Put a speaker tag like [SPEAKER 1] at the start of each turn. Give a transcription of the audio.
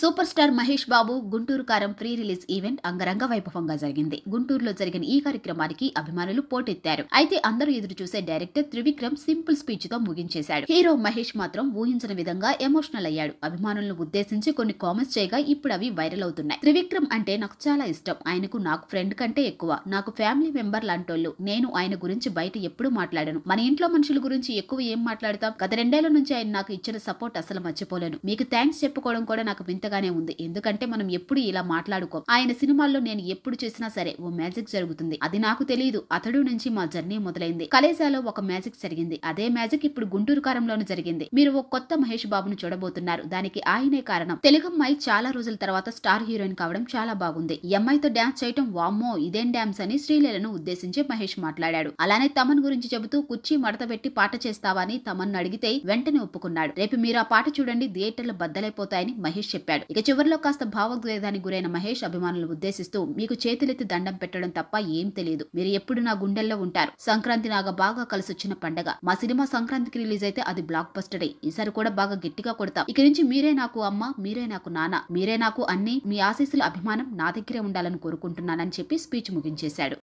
[SPEAKER 1] Super star Mahesh Babu Guntur కారం pre release event అంగరంగ వైభవంగా జరిగింది. గుంటూరులో జరిగిన ఈ కార్యక్రమానికి అభిమానులు పోటెత్తారు. అయితే అందరూ ఎదురు చూసే డైరెక్టర్ త్రివిక్రమ్ సింపుల్ స్పీచ్ తో ముగించేశాడు. హీరో మహేష్ మాత్రం ఊహించిన విధంగా ఎమోషనల్ అయ్యాడు. అభిమానులను ఉద్దేశించి కొన్ని కామెంట్స్ చేయగా ఇప్పుడు అవి వైరల్ అవుతున్నాయి. త్రివిక్రమ్ అంటే నాకు చాలా ఇష్టం. ఆయనకు నాకు ఫ్రెండ్ కంటే ఎక్కువ. నాకు ఫ్యామిలీ మెంబర్ లాంటోళ్ళు. నేను ఆయన గురించి బయట ఎప్పుడూ మాట్లాడాను. మన ఇంట్లో మనుషుల గురించి ఎక్కువ ఏం మాట్లాడతాం. గత 2 ఏళ్ల నుంచి ఆయన నాకు ఇచ్చిన సపోర్ట్ అసలు మర్చిపోలేను. మీకు థ్యాంక్స్ చెప్పుకోవడం కూడా నాకు వింతగానే ఉంది. ఎందుకంటే మనం ఎప్పుడు ఇలా మాట్లాడుకోం. ఆయన సినిమాల్లో నేను ఎప్పుడు చేసినా సరే ఓ మ్యాజిక్ జరుగుతుంది. అది నాకు తెలియదు. అతడు నుంచి మా జర్నీ మొదలైంది. కలేజాలో ఒక మ్యాజిక్ జరిగింది. అదే మ్యాజిక్ ఇప్పుడు గుంటూరు కారంలోనూ జరిగింది. మీరు ఒక కొత్త మహేష్ బాబును చూడబోతున్నారు. దానికి ఆయనే కారణం. తెలుగు అమ్మాయి చాలా రోజుల తర్వాత స్టార్ హీరోయిన్ కావడం చాలా బాగుంది. ఈ అమ్మాయితో డాన్స్ చేయటం వామ్మో ఇదేం డాన్స్ అని శ్రీలీలను ఉద్దేశించి మహేష్ మాట్లాడాడు. అలానే తమన్ గురించి చెబుతూ కుర్చీ మడత పెట్టి పాట చేస్తావా అని తమన్ అడిగితే వెంటనే ఒప్పుకున్నాడు. రేపు మీరు ఆ పాట చూడండి థియేటర్లు బద్దలైపోతాయని మహేష్ చెప్పాడు. ఇక చివరిలో కాస్త భావోద్వేగానికి గురైన మహేష్ అభిమానులను ఉద్దేశిస్తూ మీకు చేతులెత్తి దండం పెట్టడం తప్ప ఏం తెలియదు. మీరు ఎప్పుడు నా గుండెల్లో ఉంటారు. సంక్రాంతి నాగా బాగా కలిసొచ్చిన పండగ. మా సినిమా సంక్రాంతికి రిలీజ్ అయితే అది బ్లాక్ బస్టరే. ఈసారి కూడా బాగా గట్టిగా కొడతాం. ఇక నుంచి మీరే నాకు అమ్మ, మీరే నాకు నాన్న, మీరే నాకు అన్ని. మీ ఆశీస్సుల అభిమానం నా దగ్గరే ఉండాలని కోరుకుంటున్నానని చెప్పి స్పీచ్ ముగించేశాడు.